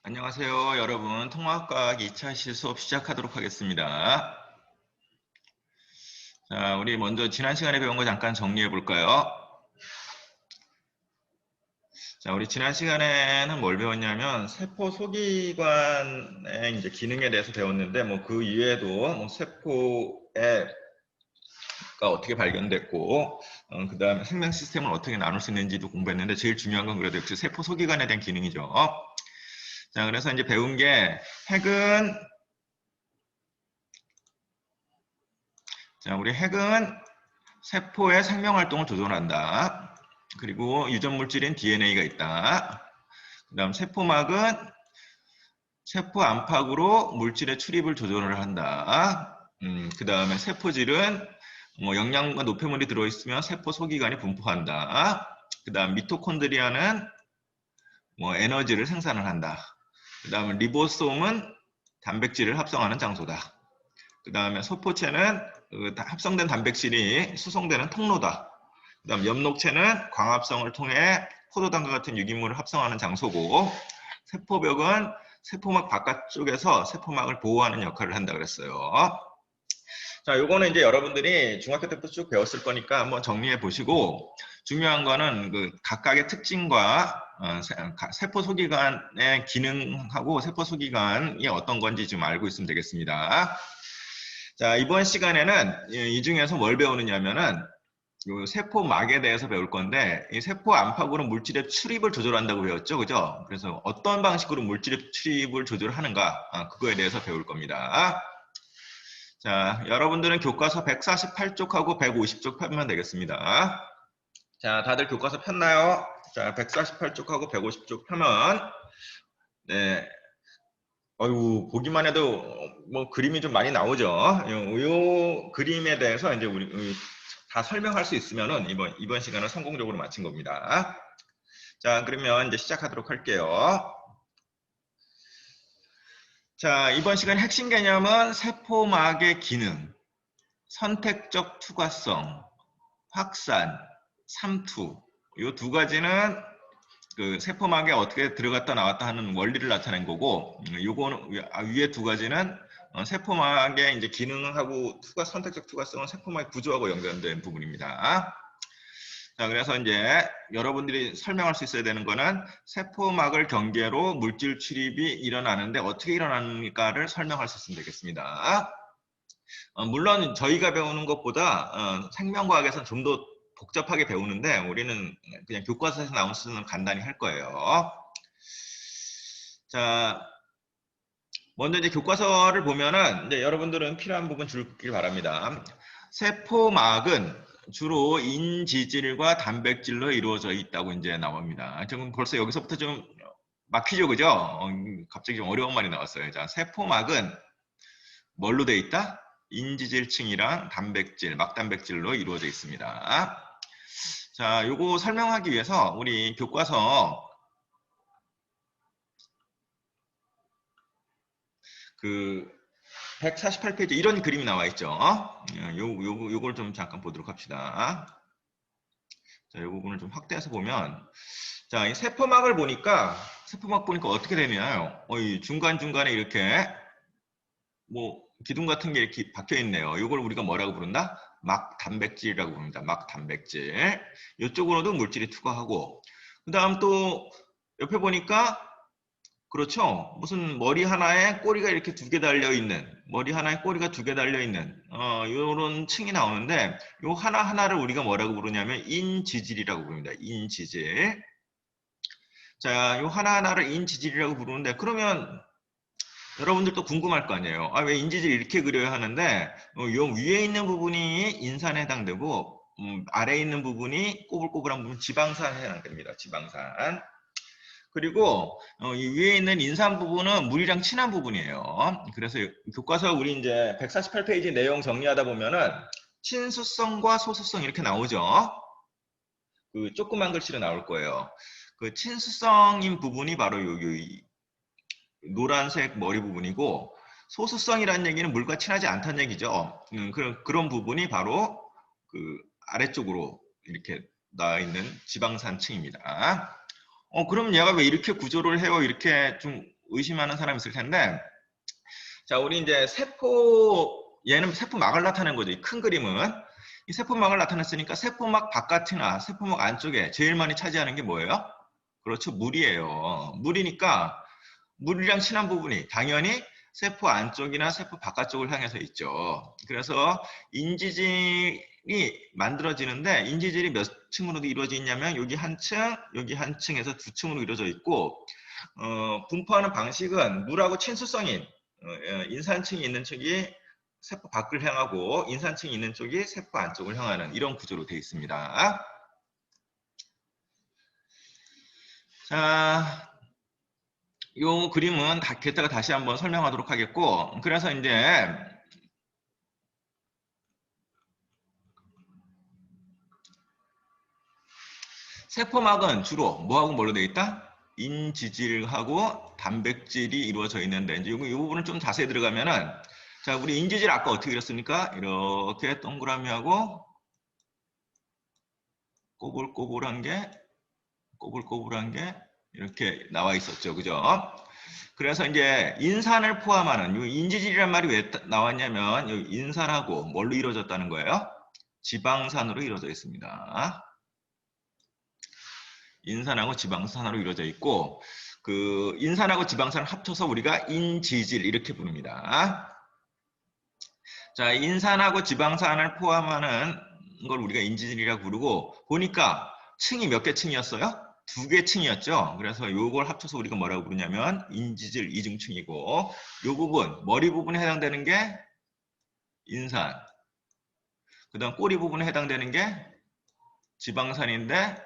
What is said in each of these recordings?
안녕하세요, 여러분. 통합과학 2차 실수업 시작하도록 하겠습니다. 자, 우리 먼저 지난 시간에 배운 거 잠깐 정리해 볼까요? 자, 우리 지난 시간에는 뭘 배웠냐면 세포 소기관의 이제 기능에 대해서 배웠는데 그 이외에도 세포가 어떻게 발견됐고 그다음에 생명 시스템을 어떻게 나눌 수 있는지도 공부했는데 제일 중요한 건 그래도 역시 세포 소기관에 대한 기능이죠. 자, 그래서 이제 배운 게 핵은 자, 우리 핵은 세포의 생명활동을 조절한다. 그리고 유전물질인 DNA가 있다. 그 다음 세포막은 세포 안팎으로 물질의 출입을 조절을 한다. 그 다음에 세포질은 영양과 노폐물이 들어있으면 세포 소기관이 분포한다. 그 다음 미토콘드리아는 에너지를 생산을 한다. 그 다음에 리보솜은 단백질을 합성하는 장소다. 그 다음에 소포체는 합성된 단백질이 수송되는 통로다. 그 다음 엽록체는 광합성을 통해 포도당과 같은 유기물을 합성하는 장소고, 세포벽은 세포막 바깥쪽에서 세포막을 보호하는 역할을 한다 그랬어요. 자, 요거는 이제 여러분들이 중학교 때부터 쭉 배웠을 거니까 한번 정리해 보시고, 중요한 거는 그 각각의 특징과 세포 소기관의 기능하고 세포 소기관이 어떤 건지 좀 알고 있으면 되겠습니다. 자, 이번 시간에는 이 중에서 뭘 배우느냐면은 요 세포막에 대해서 배울 건데, 이 세포 안팎으로 물질의 출입을 조절한다고 배웠죠, 그죠? 그래서 어떤 방식으로 물질의 출입을 조절하는가, 그거에 대해서 배울 겁니다. 자, 여러분들은 교과서 148쪽하고 150쪽 펴면 되겠습니다. 자, 다들 교과서 폈나요? 자, 148쪽하고 150쪽 펴면, 네, 어유 보기만 해도 그림이 좀 많이 나오죠. 요 그림에 대해서 이제 우리 다 설명할 수 있으면은 이번 시간은 성공적으로 마친 겁니다. 자, 그러면 이제 시작하도록 할게요. 자, 이번 시간 핵심 개념은 세포막의 기능, 선택적 투과성, 확산, 삼투. 요 두 가지는 그 세포막에 어떻게 들어갔다 나왔다 하는 원리를 나타낸 거고, 요거는 위에 두 가지는 세포막의 이제 기능하고 선택적 투과성은 세포막의 구조하고 연관된 부분입니다. 자, 그래서 이제 여러분들이 설명할 수 있어야 되는 거는 세포막을 경계로 물질 출입이 일어나는데 어떻게 일어나는가를 설명할 수 있으면 되겠습니다. 물론 저희가 배우는 것보다 생명과학에서는 좀 더 복잡하게 배우는데 우리는 그냥 교과서에서 나온 수준은 간단히 할 거예요. 자, 먼저 이제 교과서를 보면은 이제 여러분들은 필요한 부분 줄길 바랍니다. 세포막은 주로 인지질과 단백질로 이루어져 있다고 이제 나옵니다. 지금 벌써 여기서부터 좀 막히죠, 그죠? 갑자기 좀 어려운 말이 나왔어요. 자, 세포막은 뭘로 돼 있다? 인지질층이랑 단백질, 막단백질로 이루어져 있습니다. 자, 요거 설명하기 위해서 우리 교과서 그 148페이지 이런 그림이 나와 있죠. 요걸 좀 잠깐 보도록 합시다. 자, 요 부분을 좀 확대해서 보면, 자, 이 세포막 보니까 어떻게 되냐요? 이 중간중간에 이렇게 기둥 같은 게 이렇게 박혀 있네요. 이걸 우리가 뭐라고 부른다? 막 단백질이라고 부릅니다. 막 단백질. 이쪽으로도 물질이 투과하고, 그 다음 또 옆에 보니까 그렇죠. 무슨 머리 하나에 꼬리가 이렇게 두 개 달려 있는, 머리 하나에 꼬리가 두 개 달려 있는 이런 층이 나오는데, 요 하나하나를 우리가 뭐라고 부르냐면 인지질이라고 부릅니다. 인지질. 자, 요 하나하나를 인지질이라고 부르는데, 그러면 여러분들도 궁금할 거 아니에요. 왜 인지질 이렇게 그려야 하는데, 요 위에 있는 부분이 인산에 해당되고, 아래에 있는 부분이 꼬불꼬불한 부분, 지방산에 해당됩니다. 지방산. 그리고 이 위에 있는 인산 부분은 물이랑 친한 부분이에요. 그래서 교과서 우리 이제 148페이지 내용 정리하다 보면은 친수성과 소수성 이렇게 나오죠. 그 조그만 글씨로 나올 거예요. 그 친수성인 부분이 바로 요 노란색 머리 부분이고, 소수성이라는 얘기는 물과 친하지 않다는 얘기죠. 그런 부분이 바로 그 아래쪽으로 이렇게 나와 있는 지방산층입니다. 그럼 얘가 왜 이렇게 구조를 해요? 이렇게 좀 의심하는 사람이 있을 텐데, 자, 우리 이제 얘는 세포막을 나타낸 거죠. 이 큰 그림은. 이 세포막을 나타냈으니까 세포막 바깥이나 세포막 안쪽에 제일 많이 차지하는 게 뭐예요? 그렇죠. 물이에요. 물이니까 물이랑 친한 부분이 당연히 세포 안쪽이나 세포 바깥쪽을 향해서 있죠. 그래서 인지질이 만들어지는데 인지질이 몇 층으로 이루어져 있냐면 여기 한 층에서 두 층으로 이루어져 있고 분포하는 방식은 물하고 친수성인 인산층이 있는 쪽이 세포 밖을 향하고 인산층이 있는 쪽이 세포 안쪽을 향하는 이런 구조로 되어 있습니다. 자, 이 그림은 게다가 다시 한번 설명하도록 하겠고, 그래서 이제 세포막은 주로 뭐하고 뭘로 되어 있다? 인지질하고 단백질이 이루어져 있는데, 이제 이 부분은 좀 자세히 들어가면은, 자, 우리 인지질 아까 어떻게 그렸습니까? 이렇게 동그라미하고 꼬불꼬불한 게 이렇게 나와 있었죠. 그죠? 그래서 이제 인산을 포함하는 이 인지질이란 말이 왜 나왔냐면 이 인산하고 뭘로 이루어졌다는 거예요? 지방산으로 이루어져 있습니다. 인산하고 지방산으로 이루어져 있고 그 인산하고 지방산을 합쳐서 우리가 인지질 이렇게 부릅니다. 자, 인산하고 지방산을 포함하는 걸 우리가 인지질이라고 부르고 보니까 층이 몇 개 층이었어요? 2개 층이었죠. 그래서 요걸 합쳐서 우리가 뭐라고 부르냐면 인지질 이중층이고 요 부분, 머리 부분에 해당되는 게 인산, 그 다음 꼬리 부분에 해당되는 게 지방산인데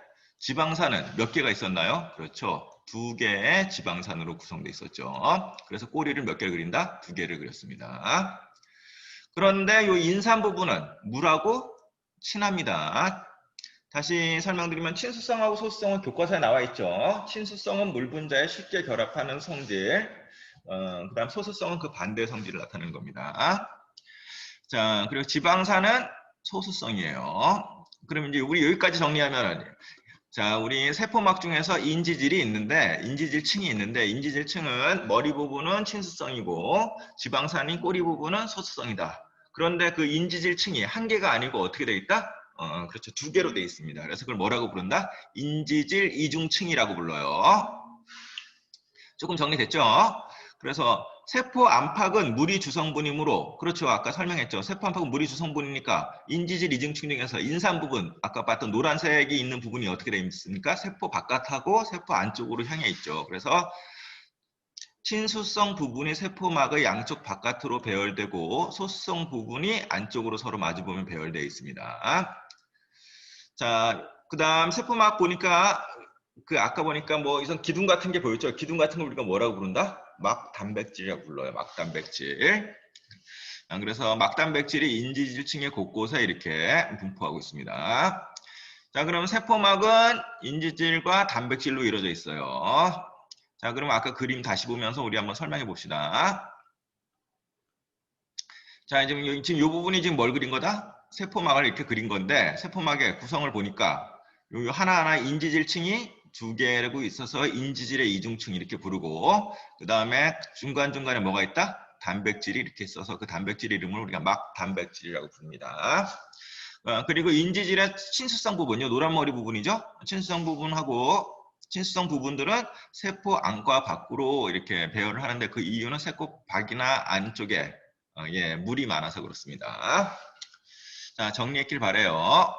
지방산은 몇 개가 있었나요? 그렇죠. 2개의 지방산으로 구성되어 있었죠. 그래서 꼬리를 몇 개를 그린다? 2개를 그렸습니다. 그런데 이 인산 부분은 물하고 친합니다. 다시 설명드리면 친수성하고 소수성은 교과서에 나와 있죠. 친수성은 물 분자에 쉽게 결합하는 성질, 그 다음 소수성은 그 반대 성질을 나타내는 겁니다. 자, 그리고 지방산은 소수성이에요. 그럼 이제 우리 여기까지 정리하면 자, 우리 세포막 중에서 인지질이 있는데 인지질층이 있는데 인지질층은 머리 부분은 친수성이고 지방산인 꼬리 부분은 소수성이다. 그런데 그 인지질층이 한 개가 아니고 어떻게 돼 있다? 그렇죠. 2개로 돼 있습니다. 그래서 그걸 뭐라고 부른다? 인지질 이중층이라고 불러요. 조금 정리됐죠? 그래서 세포 안팎은 물이 주성분이므로 그렇죠. 아까 설명했죠. 세포 안팎은 물이 주성분이니까 인지질 이중층 중에서 인산 부분 아까 봤던 노란색이 있는 부분이 어떻게 되어 있습니까? 세포 바깥하고 세포 안쪽으로 향해 있죠. 그래서 친수성 부분이 세포막의 양쪽 바깥으로 배열되고 소수성 부분이 안쪽으로 서로 마주보면 배열되어 있습니다. 자, 그 다음 세포막 보니까 아까 보니까 뭐 이런 기둥 같은 게 보였죠. 기둥 같은 걸 우리가 뭐라고 부른다? 막단백질이라고 불러요. 막단백질. 그래서 막단백질이 인지질층의 곳곳에 이렇게 분포하고 있습니다. 자, 그럼 세포막은 인지질과 단백질로 이루어져 있어요. 자, 그럼 아까 그림 다시 보면서 우리 한번 설명해 봅시다. 자, 지금 이 부분이 지금 뭘 그린 거다? 세포막을 이렇게 그린 건데 세포막의 구성을 보니까 요 하나하나 인지질층이 2개라고 있어서 인지질의 이중층 이렇게 부르고 그 다음에 중간중간에 뭐가 있다? 단백질이 이렇게 있어서 그 단백질 이름을 우리가 막단백질이라고 부릅니다. 그리고 인지질의 친수성 부분요. 노란머리 부분이죠. 친수성 부분들은 세포 안과 밖으로 이렇게 배열을 하는데 그 이유는 세포 밖이나 안쪽에 물이 많아서 그렇습니다. 자, 정리했길 바래요.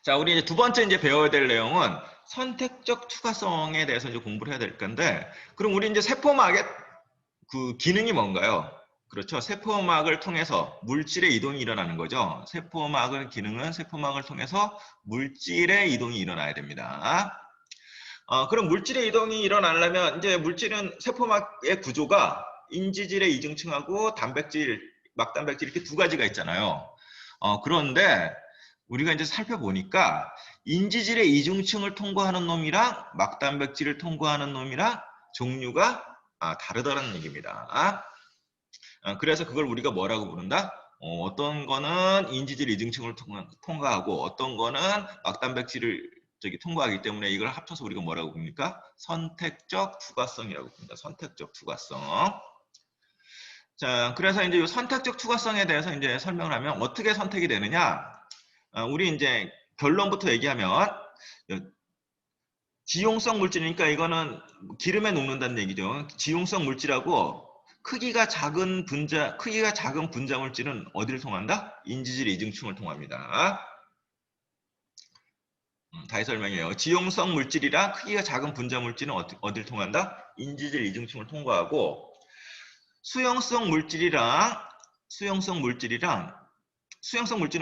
자, 우리 이제 두 번째 이제 배워야 될 내용은 선택적 투과성에 대해서 이제 공부를 해야 될 건데, 그럼 우리 이제 세포막의 그 기능이 뭔가요? 그렇죠. 세포막을 통해서 물질의 이동이 일어나는 거죠. 세포막의 기능은 세포막을 통해서 물질의 이동이 일어나야 됩니다. 그럼 물질의 이동이 일어나려면 이제 물질은 세포막의 구조가 인지질의 이중층하고 단백질, 막단백질 이렇게 2가지가 있잖아요. 그런데 우리가 이제 살펴보니까 인지질의 이중층을 통과하는 놈이랑 막단백질을 통과하는 놈이랑 종류가 다르다는 얘기입니다. 그래서 그걸 우리가 뭐라고 부른다? 어떤 거는 인지질 이중층을 통과하고 어떤 거는 막단백질을 통과하기 때문에 이걸 합쳐서 우리가 뭐라고 부릅니까? 선택적 투과성이라고 부릅니다. 선택적 투과성. 자, 그래서 이제 이 선택적 투과성에 대해서 이제 설명을 하면 어떻게 선택이 되느냐? 우리 이제 결론부터 얘기하면 지용성 물질이니까 이거는 기름에 녹는다는 얘기죠. 지용성 물질하고 크기가 작은 분자 물질은 어디를 통한다? 인지질 이중층을 통합니다. 다시 설명해요. 지용성 물질이랑 크기가 작은 분자 물질은 어디를 통한다? 인지질 이중층을 통과하고 수용성 물질은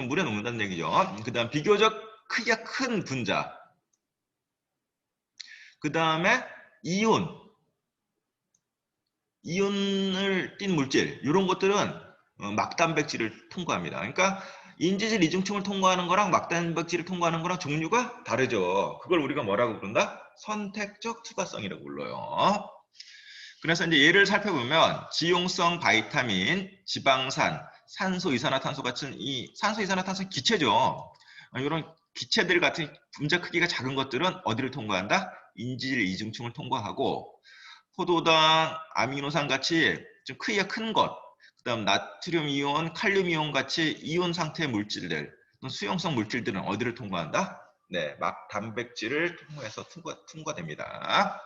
물에 녹는다는 얘기죠. 그 다음 비교적 크기가 큰 분자, 그 다음에 이온을 띤 물질, 이런 것들은 막단백질을 통과합니다. 그러니까 인지질 이중층을 통과하는 거랑 막단백질을 통과하는 거랑 종류가 다르죠. 그걸 우리가 뭐라고 부른다? 선택적 투과성이라고 불러요. 그래서 이제 예를 살펴보면 지용성 바이타민, 지방산, 산소, 이산화탄소 같은 이 산소, 이산화탄소는 기체죠. 이런 기체들 같은 분자 크기가 작은 것들은 어디를 통과한다? 인지질 이중층을 통과하고 포도당, 아미노산 같이 좀 크기가 큰 것, 그다음 나트륨 이온, 칼륨 이온 같이 이온 상태의 물질들, 수용성 물질들은 어디를 통과한다? 네, 막 단백질을 통과해서 통과됩니다.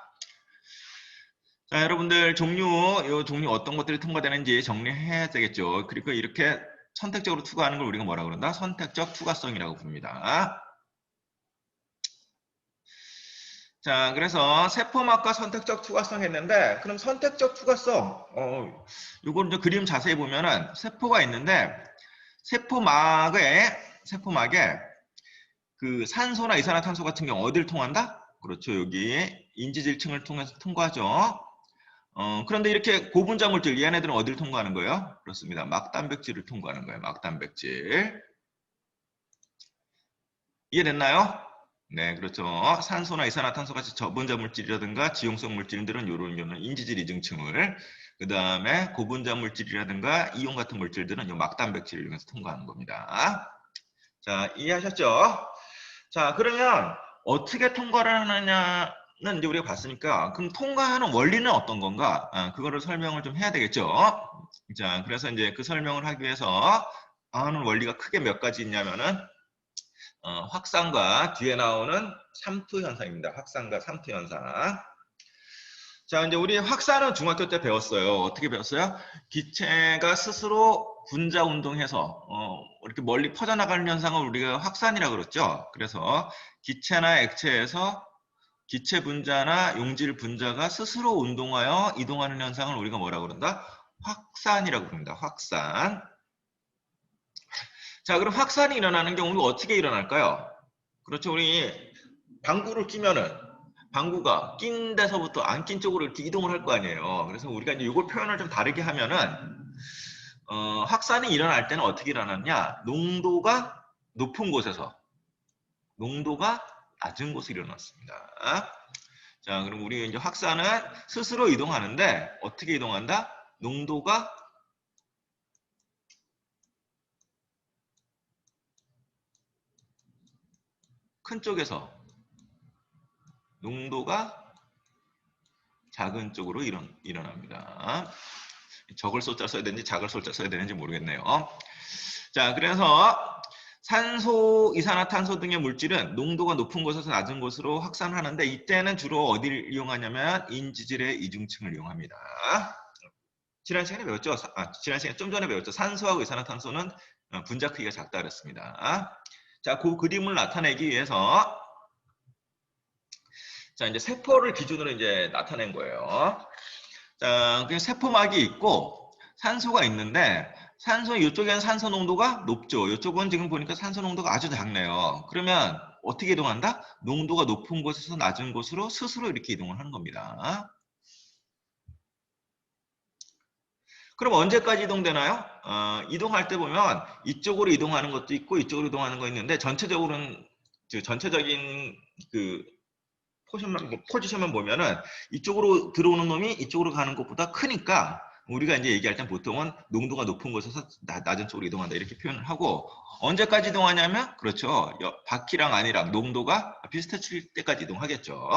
자, 여러분들 이 종류 어떤 것들이 통과되는지 정리해야 되겠죠. 그리고 이렇게 선택적으로 투과하는 걸 우리가 뭐라고 그런다? 선택적 투과성이라고 부릅니다. 자, 그래서 세포막과 선택적 투과성 했는데, 그럼 선택적 투과성, 요거는 이제 그림 자세히 보면은 세포가 있는데, 세포막에 그 산소나 이산화탄소 같은 경우 어디를 통한다? 그렇죠. 여기 인지질층을 통해서 통과하죠. 그런데 이렇게 고분자 물질, 얘네들은 어디를 통과하는 거예요? 그렇습니다. 막단백질을 통과하는 거예요. 막단백질. 이해됐나요? 네, 그렇죠. 산소나 이산화탄소 같이 저분자 물질이라든가 지용성 물질들은 요런 인지질 이중층을, 그 다음에 고분자 물질이라든가 이온 같은 물질들은 요 막단백질을 이용해서 통과하는 겁니다. 자, 이해하셨죠? 자, 그러면 어떻게 통과를 하느냐는 이제 우리가 봤으니까, 그럼 통과하는 원리는 어떤 건가? 그거를 설명을 좀 해야 되겠죠? 자, 그래서 이제 그 설명을 하기 위해서 하는 원리가 크게 몇 가지 있냐면은, 확산과 뒤에 나오는 삼투 현상입니다. 확산과 삼투 현상. 자, 이제 우리 확산은 중학교 때 배웠어요. 어떻게 배웠어요? 기체가 스스로 분자 운동해서 이렇게 멀리 퍼져나가는 현상을 우리가 확산이라고 그랬죠. 그래서 기체나 액체에서 기체 분자나 용질 분자가 스스로 운동하여 이동하는 현상을 우리가 뭐라고 그런다? 확산이라고 부릅니다. 확산. 자, 그럼 확산이 일어나는 경우는 어떻게 일어날까요? 그렇죠. 우리 방구를 끼면은 방구가 낀 데서부터 안 낀 쪽으로 이렇게 이동을 할 거 아니에요. 그래서 우리가 이제 이걸 표현을 좀 다르게 하면은 확산이 일어날 때는 어떻게 일어나느냐? 농도가 높은 곳에서 농도가 낮은 곳에 일어났습니다. 자, 그럼 우리 이제 확산은 스스로 이동하는데 어떻게 이동한다? 농도가 큰 쪽에서 농도가 작은 쪽으로 일어납니다. 적을 쏠자 써야 되는지 작을 쏠자 써야 되는지 모르겠네요. 자, 그래서 산소, 이산화탄소 등의 물질은 농도가 높은 곳에서 낮은 곳으로 확산하는데 이때는 주로 어디를 이용하냐면 인지질의 이중층을 이용합니다. 지난 시간에 배웠죠? 지난 시간에 좀 전에 배웠죠? 산소하고 이산화탄소는 분자 크기가 작다 그랬습니다. 자, 그 그림을 나타내기 위해서 자, 이제 세포를 기준으로 이제 나타낸 거예요. 자, 그 세포막이 있고 산소가 있는데 이쪽에는 산소 농도가 높죠. 이쪽은 지금 보니까 산소 농도가 아주 작네요. 그러면 어떻게 이동한다? 농도가 높은 곳에서 낮은 곳으로 스스로 이렇게 이동을 하는 겁니다. 그럼 언제까지 이동되나요? 이동할 때 보면 이쪽으로 이동하는 것도 있고 이쪽으로 이동하는 거 있는데 전체적인 그 포지션만 보면은 이쪽으로 들어오는 놈이 이쪽으로 가는 것보다 크니까 우리가 이제 얘기할 땐 보통은 농도가 높은 곳에서 낮은 쪽으로 이동한다 이렇게 표현을 하고, 언제까지 이동하냐면 그렇죠. 바퀴랑 안이랑 농도가 비슷해질 때까지 이동하겠죠.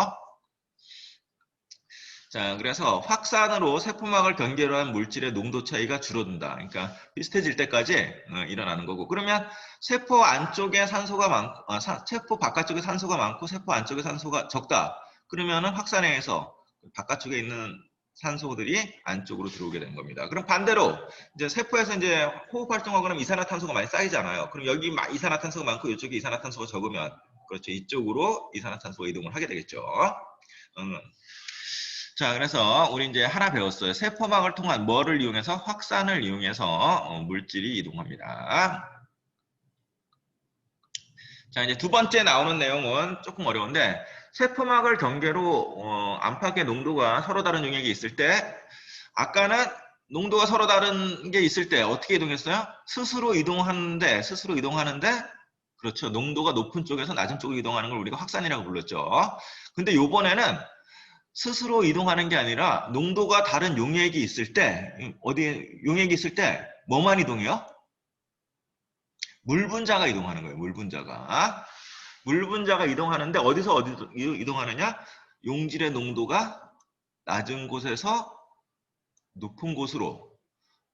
자, 그래서 확산으로 세포막을 경계로 한 물질의 농도 차이가 줄어든다. 그러니까 비슷해질 때까지 일어나는 거고. 그러면 세포 안쪽에 산소가 많고, 세포 바깥쪽에 산소가 많고 세포 안쪽에 산소가 적다. 그러면은 확산에 의해서 바깥쪽에 있는 산소들이 안쪽으로 들어오게 되는 겁니다. 그럼 반대로 이제 세포에서 이제 호흡 활동하고 그러면 이산화탄소가 많이 쌓이잖아요. 그럼 여기 이산화탄소가 많고 이쪽에 이산화탄소가 적으면 그렇죠. 이쪽으로 이산화탄소가 이동을 하게 되겠죠. 자, 그래서 우리 이제 하나 배웠어요. 세포막을 통한 뭐를 이용해서? 확산을 이용해서 물질이 이동합니다. 자, 이제 두 번째 나오는 내용은 조금 어려운데, 세포막을 경계로 안팎의 농도가 서로 다른 용액이 있을 때, 아까는 농도가 서로 다른 게 있을 때 어떻게 이동했어요? 스스로 이동하는데, 그렇죠. 농도가 높은 쪽에서 낮은 쪽으로 이동하는 걸 우리가 확산이라고 불렀죠. 근데 요번에는 스스로 이동하는 게 아니라 농도가 다른 용액이 있을 때, 용액이 있을 때 뭐만 이동해요? 물 분자가 이동하는 거예요. 물 분자가 이동하는데 어디서 이동하느냐? 용질의 농도가 낮은 곳에서 높은 곳으로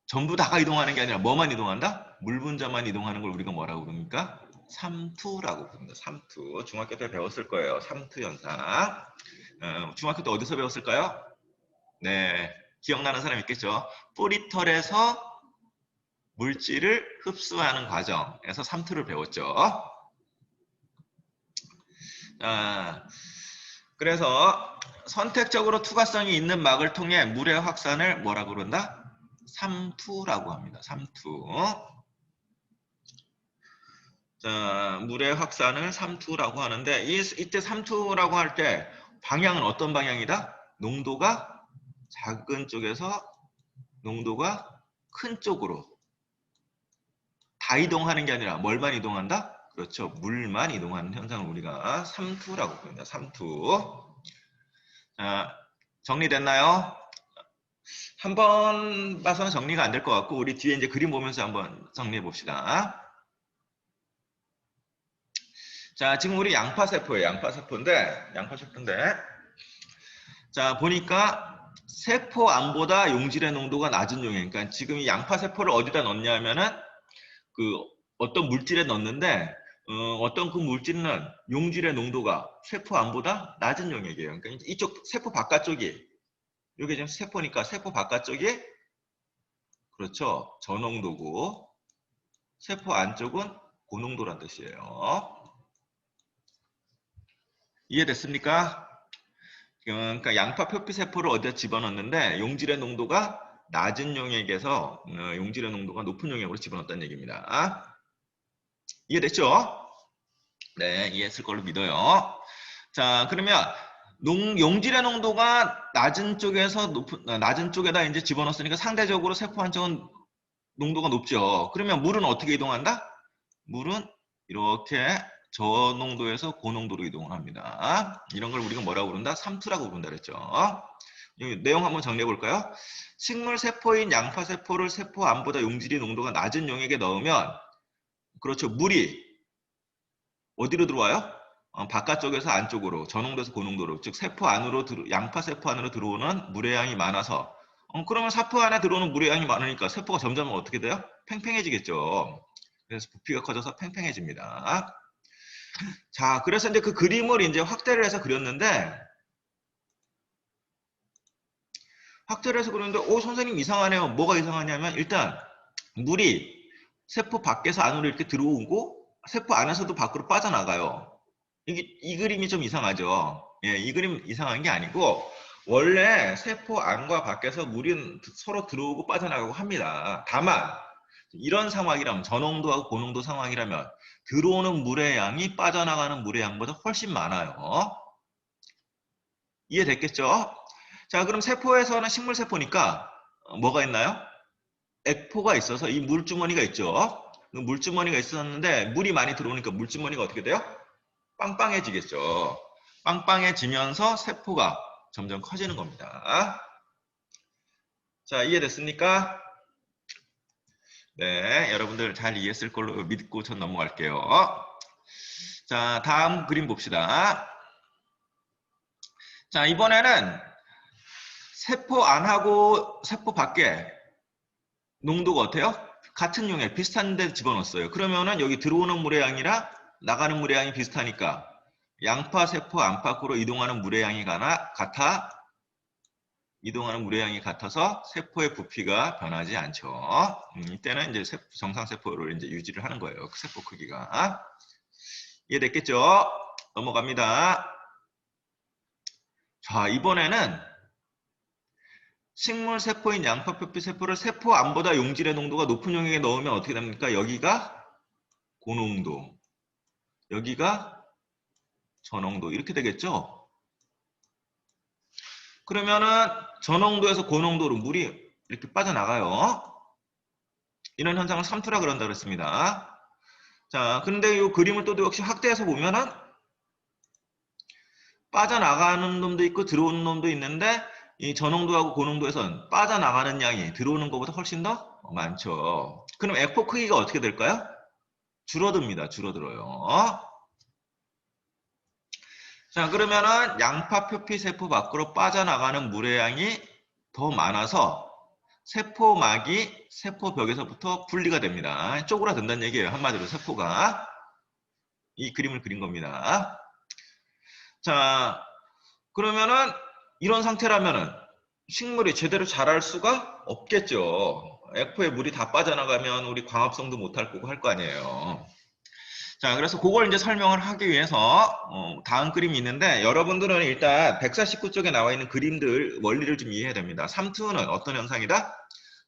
전부 다가 이동하는 게 아니라 뭐만 이동한다? 물 분자만 이동하는 걸 우리가 뭐라고 부릅니까? 삼투라고 부릅니다. 삼투. 중학교 때 배웠을 거예요. 삼투 현상. 중학교 때 어디서 배웠을까요? 네, 기억나는 사람 있겠죠? 뿌리털에서 물질을 흡수하는 과정에서 삼투를 배웠죠. 그래서 선택적으로 투과성이 있는 막을 통해 물의 확산을 뭐라고 그런다? 삼투라고 합니다. 삼투. 자, 물의 확산을 삼투라고 하는데 이때 삼투라고 할 때 방향은 어떤 방향이다? 농도가 작은 쪽에서 농도가 큰 쪽으로 다 이동하는 게 아니라 뭘만 이동한다? 그렇죠. 물만 이동하는 현상을 우리가 삼투라고 부릅니다. 삼투. 자, 정리됐나요? 한 번 봐서는 정리가 안 될 것 같고 우리 뒤에 이제 그림 보면서 한번 정리해 봅시다. 자, 지금 우리 양파세포예요. 양파세포인데 자, 보니까 세포 안보다 용질의 농도가 낮은 용액. 그러니까 지금 이 양파세포를 어디다 넣냐 하면은 그 어떤 물질에 넣는데 어떤 그 물질은 용질의 농도가 세포 안보다 낮은 용액이에요. 그러니까 이쪽 세포 바깥쪽이 이게 지금 세포니까 세포 바깥쪽이 그렇죠. 저농도고 세포 안쪽은 고농도란 뜻이에요. 이해됐습니까? 그러니까 양파 표피세포를 어디다 집어넣는데 용질의 농도가 낮은 용액에서 용질의 농도가 높은 용액으로 집어넣었다는 얘기입니다. 이해됐죠? 네, 이해했을 걸로 믿어요. 자, 그러면 용질의 농도가 낮은 쪽에다 이제 집어넣었으니까 상대적으로 세포 안쪽은 농도가 높죠. 그러면 물은 어떻게 이동한다? 물은 이렇게 저농도에서 고농도로 이동을 합니다. 이런 걸 우리가 뭐라고 부른다? 삼투라고 부른다 그랬죠. 내용 한번 정리해 볼까요? 식물 세포인 양파 세포를 세포 안보다 용질의 농도가 낮은 용액에 넣으면 그렇죠. 물이 어디로 들어와요? 바깥쪽에서 안쪽으로 저농도에서 고농도로 즉 세포 안으로 양파 세포 안으로 들어오는 물의 양이 많아서 그러면 세포 안에 들어오는 물의 양이 많으니까 세포가 점점 어떻게 돼요? 팽팽해지겠죠. 그래서 부피가 커져서 팽팽해집니다. 자, 그래서 이제 그 그림을 이제 확대를 해서 그렸는데 오, 선생님 이상하네요. 뭐가 이상하냐면 일단 물이 세포 밖에서 안으로 이렇게 들어오고 세포 안에서도 밖으로 빠져나가요. 이 그림이 좀 이상하죠. 예, 이 그림 이상한 게 아니고 원래 세포 안과 밖에서 물이 서로 들어오고 빠져나가고 합니다. 다만 이런 상황이라면 저농도하고 고농도 상황이라면 들어오는 물의 양이 빠져나가는 물의 양보다 훨씬 많아요. 이해됐겠죠? 자, 그럼 세포에서는 식물세포니까 뭐가 있나요? 액포가 있어서 이 물주머니가 있죠. 물주머니가 있었는데 물이 많이 들어오니까 물주머니가 어떻게 돼요? 빵빵해지겠죠. 빵빵해지면서 세포가 점점 커지는 겁니다. 자, 이해됐습니까? 네, 여러분들 잘 이해했을 걸로 믿고 전 넘어갈게요. 자, 다음 그림 봅시다. 자, 이번에는 세포 안하고 세포 밖에 농도가 어때요? 같은 용액 비슷한 데 집어넣었어요. 그러면은 여기 들어오는 물의 양이랑 나가는 물의 양이 비슷하니까 양파 세포 안팎으로 이동하는 물의 양이 같아 이동하는 물의 양이 같아서 세포의 부피가 변하지 않죠. 이때는 이제 정상 세포를 이제 유지를 하는 거예요. 그 세포 크기가. 이해됐겠죠? 넘어갑니다. 자, 이번에는 식물 세포인 양파 표피 세포를 세포 안보다 용질의 농도가 높은 용액에 넣으면 어떻게 됩니까? 여기가 고농도, 여기가 저농도 이렇게 되겠죠? 그러면은 저농도에서 고농도로 물이 이렇게 빠져나가요. 이런 현상을 삼투라 그런다 그랬습니다. 자, 근데 이 그림을 또 역시 확대해서 보면은 빠져나가는 놈도 있고 들어오는 놈도 있는데 이 저농도하고 고농도에선 빠져나가는 양이 들어오는 것보다 훨씬 더 많죠. 그럼 에코 크기가 어떻게 될까요? 줄어듭니다. 줄어들어요. 자, 그러면은 양파 표피 세포 밖으로 빠져나가는 물의 양이 더 많아서 세포막이 세포벽에서부터 분리가 됩니다. 쪼그라든다는 얘기예요. 한마디로 세포가. 이 그림을 그린 겁니다. 자, 그러면은 이런 상태라면은 식물이 제대로 자랄 수가 없겠죠. 에코에 물이 다 빠져나가면 우리 광합성도 못할 거고 할 거 아니에요. 자, 그래서 그걸 이제 설명을 하기 위해서 다음 그림이 있는데 여러분들은 일단 149쪽에 나와 있는 그림들 원리를 좀 이해해야 됩니다. 3투는 어떤 현상이다?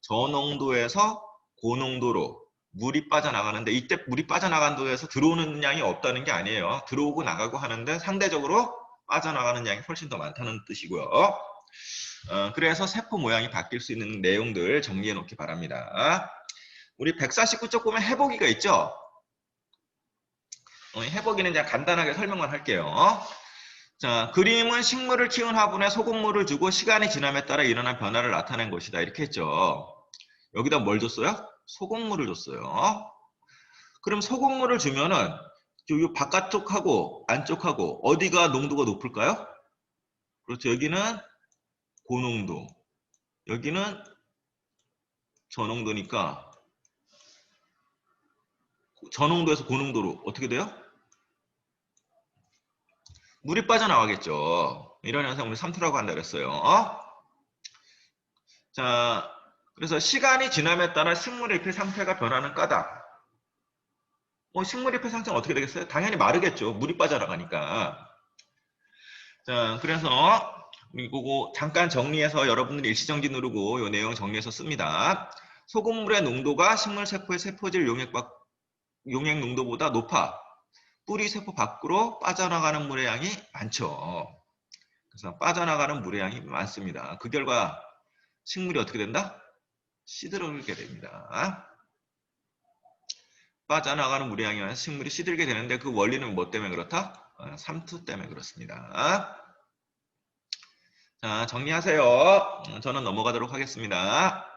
저농도에서 고농도로 물이 빠져나가는데 이때 물이 빠져나간 도에서 들어오는 양이 없다는 게 아니에요. 들어오고 나가고 하는데 상대적으로 빠져나가는 양이 훨씬 더 많다는 뜻이고요. 그래서 세포 모양이 바뀔 수 있는 내용들 정리해 놓기 바랍니다. 우리 149쪽 보면 해보기가 있죠? 해보기는 그냥 간단하게 설명만 할게요. 자, 그림은 식물을 키운 화분에 소금물을 주고 시간이 지남에 따라 일어난 변화를 나타낸 것이다. 이렇게 했죠. 여기다 뭘 줬어요? 소금물을 줬어요. 그럼 소금물을 주면은 이 바깥쪽하고 안쪽하고 어디가 농도가 높을까요? 그렇죠. 여기는 고농도, 여기는 저농도니까 저농도에서 고농도로 어떻게 돼요? 물이 빠져나가겠죠. 이런 현상 우리 삼투라고 한다 그랬어요. 자, 그래서 시간이 지남에 따라 식물 잎의 상태가 변하는 까닭. 식물 잎의 상태는 어떻게 되겠어요? 당연히 마르겠죠. 물이 빠져나가니까. 자, 그래서 이거 잠깐 정리해서 여러분들 일시정지 누르고 이 내용 정리해서 씁니다. 소금물의 농도가 식물 세포의 세포질 용액 농도보다 높아 뿌리 세포 밖으로 빠져나가는 물의 양이 많죠. 그래서 빠져나가는 물의 양이 많습니다. 그 결과 식물이 어떻게 된다? 시들게 됩니다. 빠져나가는 물의 양이 많아서 식물이 시들게 되는데 그 원리는 뭐 때문에 그렇다? 3투 때문에 그렇습니다. 자, 정리하세요. 저는 넘어가도록 하겠습니다.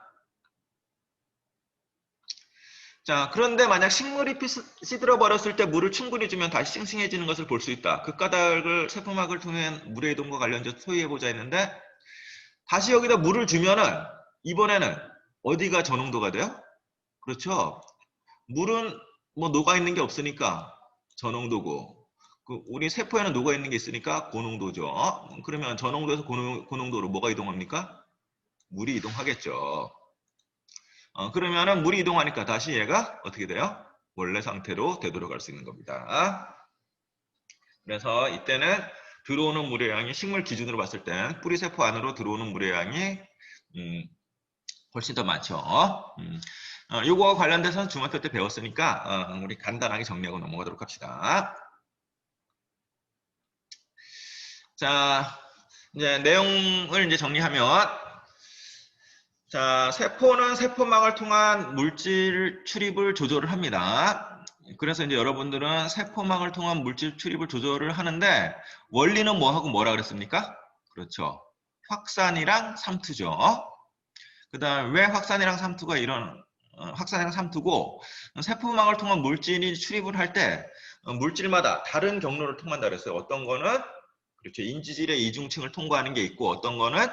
자, 그런데 만약 식물잎이 시들어 버렸을 때 물을 충분히 주면 다시 싱싱해지는 것을 볼 수 있다. 그 까닭을 세포막을 통해 물의 이동과 관련해서 소위해보자 했는데 다시 여기다 물을 주면은 이번에는 어디가 저농도가 돼요? 그렇죠. 물은 뭐 녹아있는 게 없으니까 저농도고 우리 세포에는 녹아있는 게 있으니까 고농도죠. 그러면 저농도에서 고농도로 뭐가 이동합니까? 물이 이동하겠죠. 그러면은 물이 이동하니까 다시 얘가 어떻게 돼요? 원래 상태로 되돌아갈 수 있는 겁니다. 그래서 이때는 들어오는 물의 양이 식물 기준으로 봤을 땐 뿌리 세포 안으로 들어오는 물의 양이 훨씬 더 많죠. 요거와 관련돼서는 중학교 때 배웠으니까 우리 간단하게 정리하고 넘어가도록 합시다. 자, 이제 내용을 이제 정리하면 자, 세포는 세포막을 통한 물질 출입을 조절을 합니다. 그래서 이제 여러분들은 세포막을 통한 물질 출입을 조절을 하는데 원리는 뭐하고 뭐라 그랬습니까? 그렇죠. 확산이랑 삼투죠. 그다음 왜 확산이랑 삼투가 이런 확산이랑 삼투고 세포막을 통한 물질이 출입을 할 때 물질마다 다른 경로를 통한다 그랬어요. 어떤 거는 그렇죠. 인지질의 이중층을 통과하는 게 있고 어떤 거는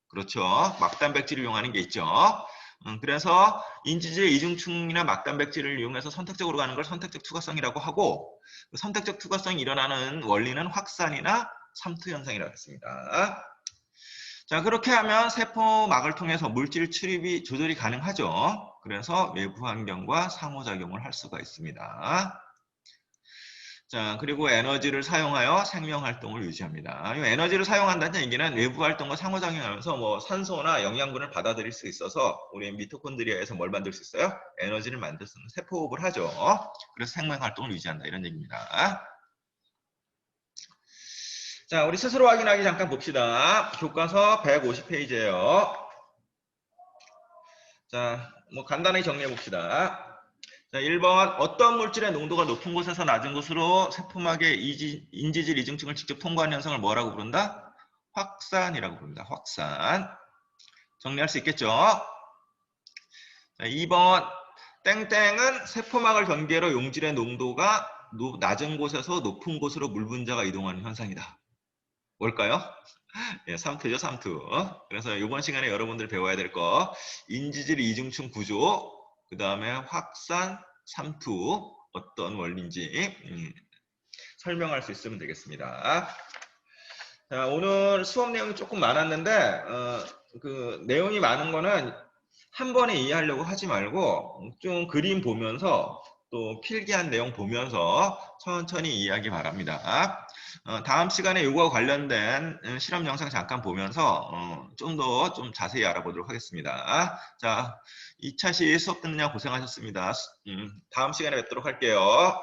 그렇죠. 막단백질을 이용하는 게 있죠. 그래서 인지질의 이중층이나 막단백질을 이용해서 선택적으로 가는 걸 선택적 투과성이라고 하고 그 선택적 투과성이 일어나는 원리는 확산이나 삼투 현상이라고 했습니다. 자, 그렇게 하면 세포막을 통해서 물질 출입이 조절이 가능하죠. 그래서 외부 환경과 상호작용을 할 수가 있습니다. 자, 그리고 에너지를 사용하여 생명 활동을 유지합니다. 이 에너지를 사용한다는 얘기는 외부 활동과 상호작용하면서 뭐 산소나 영양분을 받아들일 수 있어서 우리 미토콘드리아에서 뭘 만들 수 있어요? 에너지를 만들 수 있는 세포호흡을 하죠. 그래서 생명 활동을 유지한다 이런 얘기입니다. 자, 우리 스스로 확인하기 잠깐 봅시다. 교과서 150페이지예요. 자, 뭐 간단히 정리해 봅시다. 자, 1번 어떤 물질의 농도가 높은 곳에서 낮은 곳으로 세포막의 인지질 이중층을 직접 통과하는 현상을 뭐라고 부른다? 확산이라고 부릅니다. 확산. 정리할 수 있겠죠? 자, 2번 땡땡은 세포막을 경계로 용질의 농도가 낮은 곳에서 높은 곳으로 물 분자가 이동하는 현상이다. 뭘까요? 예, 삼투죠, 삼투. 그래서 이번 시간에 여러분들 배워야 될 거 인지질 이중층 구조, 그 다음에 확산, 삼투 어떤 원리인지 설명할 수 있으면 되겠습니다. 자, 오늘 수업 내용이 조금 많았는데 그 내용이 많은 거는 한 번에 이해하려고 하지 말고 좀 그림 보면서 또 필기한 내용 보면서 천천히 이해하기 바랍니다. 다음 시간에 이거와 관련된 실험 영상 잠깐 보면서 좀 더 좀 자세히 알아보도록 하겠습니다. 자, 2차시 수업 듣느냐 고생하셨습니다. 다음 시간에 뵙도록 할게요.